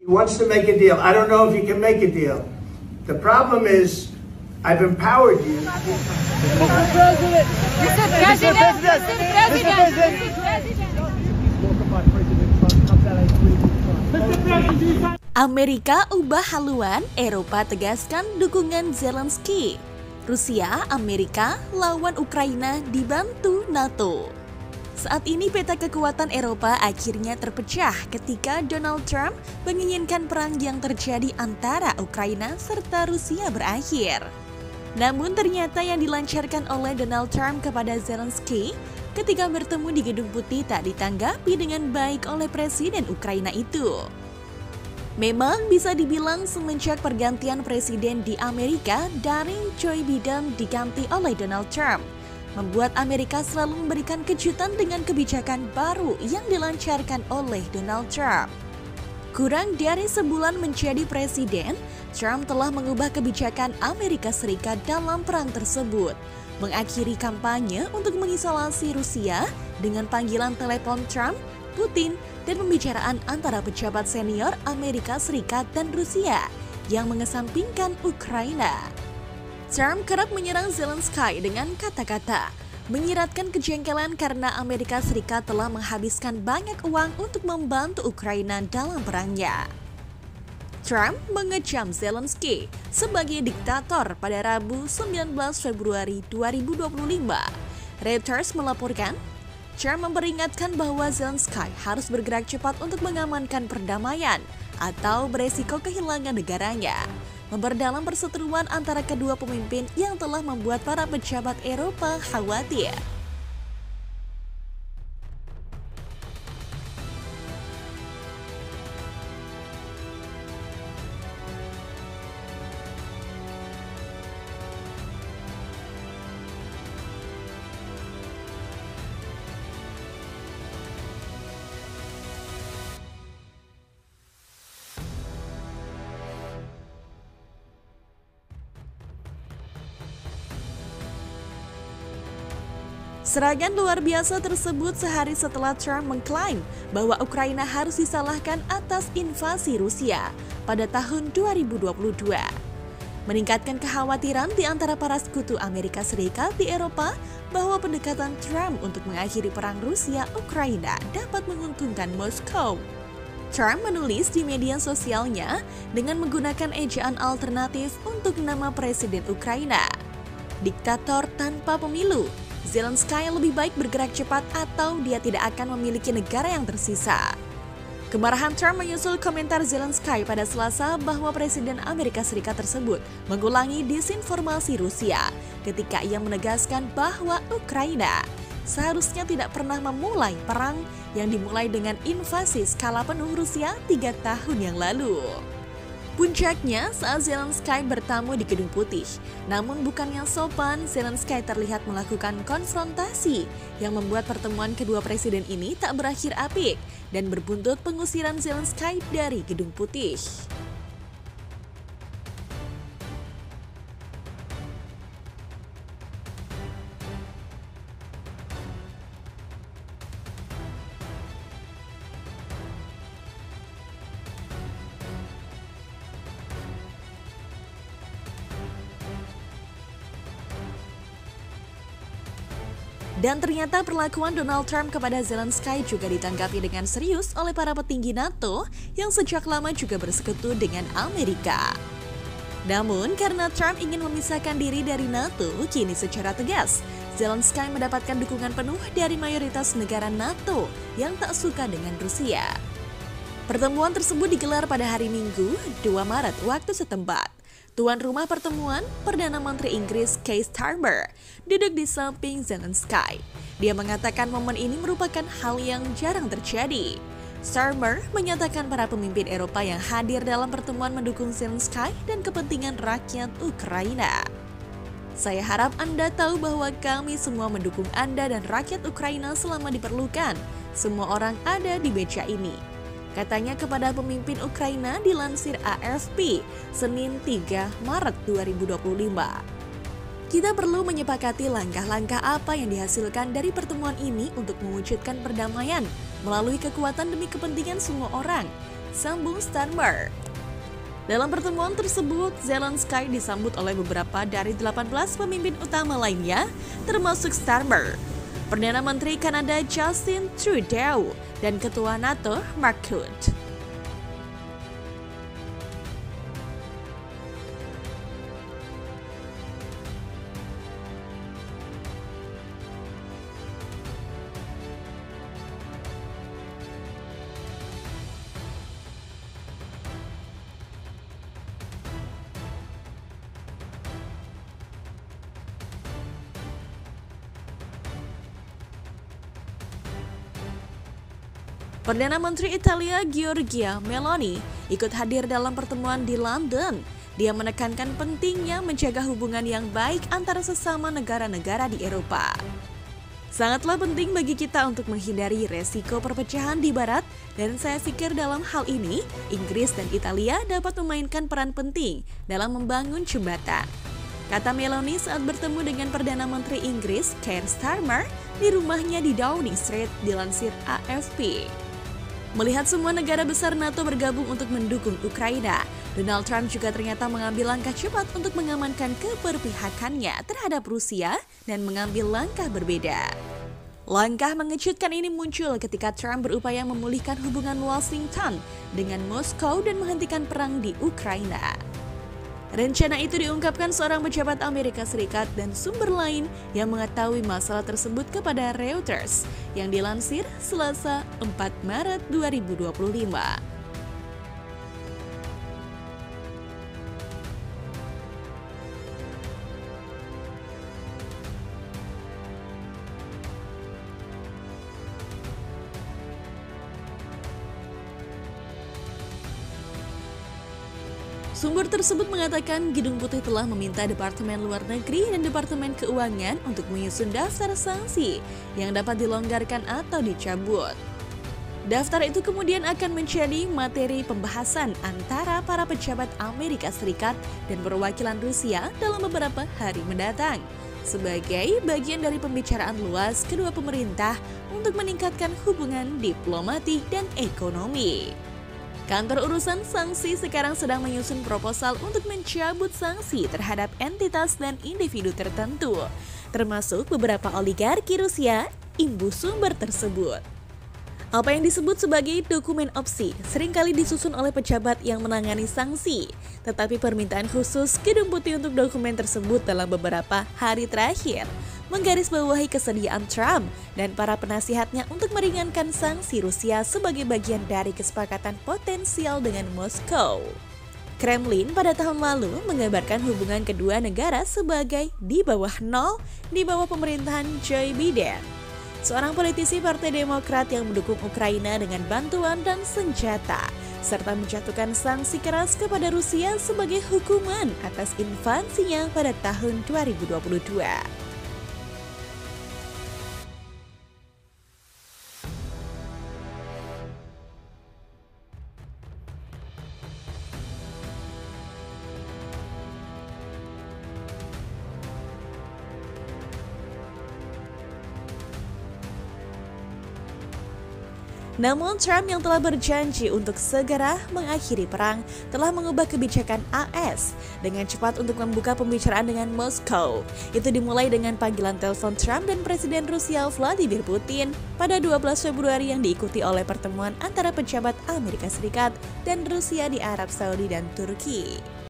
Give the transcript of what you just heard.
wants to make a deal. I don't know if he can make a deal. The problem is, I've empowered you. Mr. President! Mr. President! Mr. President! Mr. President! Amerika ubah haluan, Eropa tegaskan dukungan Zelensky. Rusia, Amerika lawan Ukraina dibantu NATO. Saat ini peta kekuatan Eropa akhirnya terpecah ketika Donald Trump menginginkan perang yang terjadi antara Ukraina serta Rusia berakhir. Namun ternyata yang dilancarkan oleh Donald Trump kepada Zelensky ketika bertemu di Gedung Putih tak ditanggapi dengan baik oleh Presiden Ukraina itu. Memang bisa dibilang semenjak pergantian presiden di Amerika dari Joe Biden diganti oleh Donald Trump, membuat Amerika selalu memberikan kejutan dengan kebijakan baru yang dilancarkan oleh Donald Trump. Kurang dari sebulan menjadi presiden, Trump telah mengubah kebijakan Amerika Serikat dalam perang tersebut, mengakhiri kampanye untuk mengisolasi Rusia dengan panggilan telepon Trump, Putin, dan pembicaraan antara pejabat senior Amerika Serikat dan Rusia yang mengesampingkan Ukraina. Trump kerap menyerang Zelensky dengan kata-kata, menyiratkan kejengkelan karena Amerika Serikat telah menghabiskan banyak uang untuk membantu Ukraina dalam perangnya. Trump mengecam Zelensky sebagai diktator pada Rabu 19 Februari 2025. Reuters melaporkan, Trump memperingatkan bahwa Zelensky harus bergerak cepat untuk mengamankan perdamaian atau beresiko kehilangan negaranya, memperdalam perseteruan antara kedua pemimpin yang telah membuat para pejabat Eropa khawatir. Serangan luar biasa tersebut sehari setelah Trump mengklaim bahwa Ukraina harus disalahkan atas invasi Rusia pada tahun 2022. Meningkatkan kekhawatiran di antara para sekutu Amerika Serikat di Eropa bahwa pendekatan Trump untuk mengakhiri perang Rusia-Ukraina dapat menguntungkan Moskow. Trump menulis di media sosialnya dengan menggunakan ejaan alternatif untuk nama Presiden Ukraina. Diktator tanpa pemilu. Zelensky lebih baik bergerak cepat atau dia tidak akan memiliki negara yang tersisa. Kemarahan Trump menyusul komentar Zelensky pada Selasa bahwa Presiden Amerika Serikat tersebut mengulangi disinformasi Rusia ketika ia menegaskan bahwa Ukraina seharusnya tidak pernah memulai perang yang dimulai dengan invasi skala penuh Rusia 3 tahun yang lalu. Puncaknya saat Zelensky bertamu di Gedung Putih. Namun bukannya sopan, Zelensky terlihat melakukan konfrontasi yang membuat pertemuan kedua presiden ini tak berakhir apik dan berbuntut pengusiran Zelensky dari Gedung Putih. Dan ternyata perlakuan Donald Trump kepada Zelensky juga ditanggapi dengan serius oleh para petinggi NATO yang sejak lama juga bersekutu dengan Amerika. Namun karena Trump ingin memisahkan diri dari NATO, kini secara tegas Zelensky mendapatkan dukungan penuh dari mayoritas negara NATO yang tak suka dengan Rusia. Pertemuan tersebut digelar pada hari Minggu, 2 Maret waktu setempat. Tuan rumah pertemuan, Perdana Menteri Inggris Keir Starmer, duduk di samping Zelensky. Dia mengatakan momen ini merupakan hal yang jarang terjadi. Starmer menyatakan para pemimpin Eropa yang hadir dalam pertemuan mendukung Zelensky dan kepentingan rakyat Ukraina. Saya harap Anda tahu bahwa kami semua mendukung Anda dan rakyat Ukraina selama diperlukan. Semua orang ada di meja ini. Katanya kepada pemimpin Ukraina dilansir AFP, Senin 3 Maret 2025. Kita perlu menyepakati langkah-langkah apa yang dihasilkan dari pertemuan ini untuk mewujudkan perdamaian melalui kekuatan demi kepentingan semua orang. sambung Starmer. Dalam pertemuan tersebut, Zelensky disambut oleh beberapa dari 18 pemimpin utama lainnya, termasuk Starmer, Perdana Menteri Kanada Justin Trudeau, dan Ketua NATO Mark Rutte. Perdana Menteri Italia Giorgia Meloni ikut hadir dalam pertemuan di London. Dia menekankan pentingnya menjaga hubungan yang baik antara sesama negara-negara di Eropa. Sangatlah penting bagi kita untuk menghindari resiko perpecahan di Barat, dan saya pikir dalam hal ini, Inggris dan Italia dapat memainkan peran penting dalam membangun jembatan, kata Meloni saat bertemu dengan Perdana Menteri Inggris Keir Starmer di rumahnya di Downing Street, dilansir AFP. Melihat semua negara besar NATO bergabung untuk mendukung Ukraina, Donald Trump juga ternyata mengambil langkah cepat untuk mengamankan keberpihakannya terhadap Rusia dan mengambil langkah berbeda. Langkah mengejutkan ini muncul ketika Trump berupaya memulihkan hubungan Washington dengan Moskow dan menghentikan perang di Ukraina. Rencana itu diungkapkan seorang pejabat Amerika Serikat dan sumber lain yang mengetahui masalah tersebut kepada Reuters yang dilansir Selasa 4 Maret 2025. Sumber tersebut mengatakan Gedung Putih telah meminta Departemen Luar Negeri dan Departemen Keuangan untuk menyusun daftar sanksi yang dapat dilonggarkan atau dicabut. Daftar itu kemudian akan menjadi materi pembahasan antara para pejabat Amerika Serikat dan perwakilan Rusia dalam beberapa hari mendatang, sebagai bagian dari pembicaraan luas kedua pemerintah untuk meningkatkan hubungan diplomatik dan ekonomi. Kantor urusan sanksi sekarang sedang menyusun proposal untuk mencabut sanksi terhadap entitas dan individu tertentu, termasuk beberapa oligarki Rusia, imbus sumber tersebut. Apa yang disebut sebagai dokumen opsi seringkali disusun oleh pejabat yang menangani sanksi, tetapi permintaan khusus Gedung Putih untuk dokumen tersebut dalam beberapa hari terakhir menggarisbawahi kesediaan Trump dan para penasihatnya untuk meringankan sanksi Rusia sebagai bagian dari kesepakatan potensial dengan Moskow. Kremlin pada tahun lalu mengabarkan hubungan kedua negara sebagai di bawah nol di bawah pemerintahan Joe Biden, seorang politisi Partai Demokrat yang mendukung Ukraina dengan bantuan dan senjata, serta menjatuhkan sanksi keras kepada Rusia sebagai hukuman atas invasinya pada tahun 2022. Namun Trump yang telah berjanji untuk segera mengakhiri perang telah mengubah kebijakan AS dengan cepat untuk membuka pembicaraan dengan Moskow. Itu dimulai dengan panggilan telepon Trump dan Presiden Rusia Vladimir Putin pada 12 Februari yang diikuti oleh pertemuan antara pejabat Amerika Serikat dan Rusia di Arab Saudi dan Turki.